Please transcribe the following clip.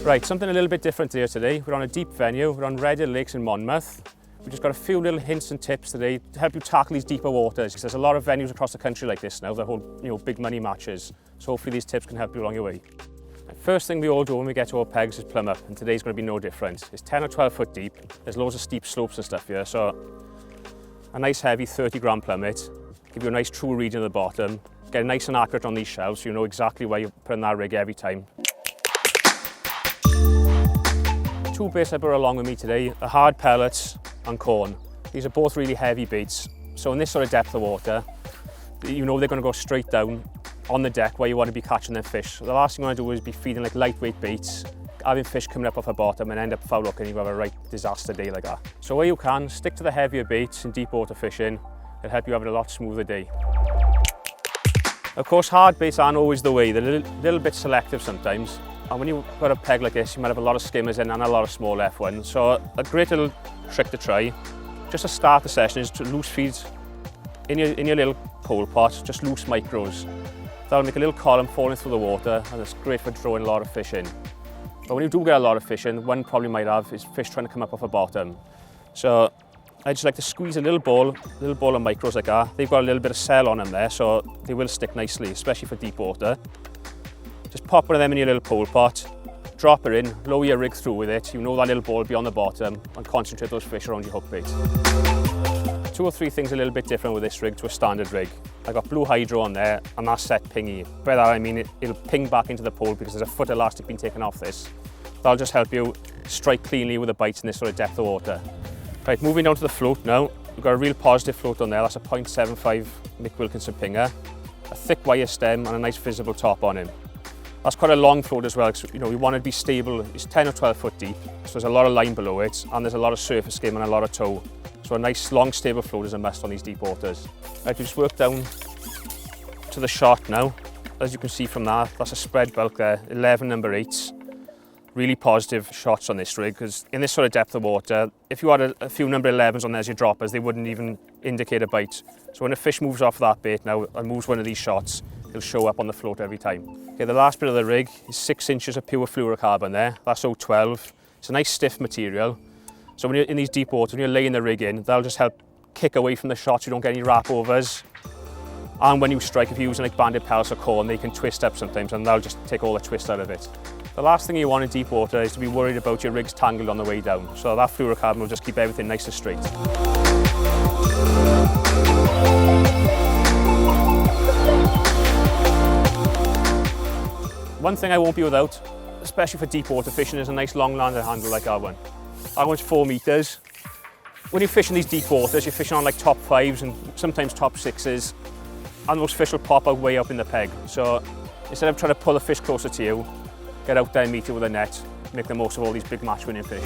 Right, something a little bit different here today. We're on a deep venue, we're on Redhill Lakes in Monmouth. We've just got a few little hints and tips today to help you tackle these deeper waters, because there's a lot of venues across the country like this now that hold big money matches. So hopefully these tips can help you along your way. First thing we all do when we get to our pegs is plumb up, and today's going to be no different. It's 10 or 12 foot deep, there's loads of steep slopes and stuff here, so a nice heavy 30-gram plummet, give you a nice true reading at the bottom, get nice and accurate on these shelves so you know exactly where you're putting that rig every time. Two baits I brought along with me today are hard pellets and corn. These are both really heavy baits, so in this sort of depth of water, you know they're going to go straight down on the deck where you want to be catching them fish. So the last thing you want to do is be feeding like lightweight baits, having fish coming up off the bottom and end up foul hooking and you have a right disaster day like that. So where you can, stick to the heavier baits in deep water fishing. It'll help you have a lot smoother day. Of course, hard baits aren't always the way. They're a little bit selective sometimes. And when you've got a peg like this, you might have a lot of skimmers in and a lot of small F1s. So a great little trick to try, just to start the session, is to loose feed in your little pole pot, just loose micros. That'll make a little column falling through the water, and it's great for drawing a lot of fish in. But when you do get a lot of fish in, one problem you might have is fish trying to come up off the bottom. So I just like to squeeze a little ball of micros like that. They've got a little bit of cell on them there, so they will stick nicely, especially for deep water. Just pop one of them in your little pole pot, drop it in, lower your rig through with it. You know that little ball will be on the bottom, and concentrate those fish around your hook bait. Two or three things a little bit different with this rig to a standard rig. I got blue hydro on there, and that's set pingy. By that I mean it'll ping back into the pole because there's a foot elastic being taken off this. That'll just help you strike cleanly with the bites in this sort of depth of water. Right, moving down to the float now. We've got a real positive float on there. That's a 0.75 Mick Wilkinson pinger, a thick wire stem and a nice visible top on him. That's quite a long float as well, because we want it to be stable. It's 10 or 12 foot deep, so there's a lot of line below it, and there's a lot of surface skim and a lot of tow. So a nice long stable float is a must on these deep waters. Right, we just work down to the shot now. As you can see from that, that's a spread bulk there, 11 number 8s. Really positive shots on this rig, because in this sort of depth of water, if you had a few number 11s on there as your droppers, they wouldn't even indicate a bite. So when a fish moves off that bait now and moves one of these shots, it'll show up on the float every time. Okay, the last bit of the rig is 6 inches of pure fluorocarbon there. That's 012. It's a nice stiff material. So when you're in these deep waters, when you're laying the rig in, that'll just help kick away from the shots. You don't get any wrap overs. And when you strike, if you're using like banded pellets or corn, they can twist up sometimes, and that'll just take all the twist out of it. The last thing you want in deep water is to be worried about your rig's tangled on the way down. So that fluorocarbon will just keep everything nice and straight. One thing I won't be without, especially for deep water fishing, is a nice long lander handle like our one. Our one's 4 meters. When you're fishing these deep waters, you're fishing on like top 5s and sometimes top 6s, and those fish will pop out way up in the peg. So instead of trying to pull the fish closer to you, get out there and meet it with a net, make the most of all these big match winning fish.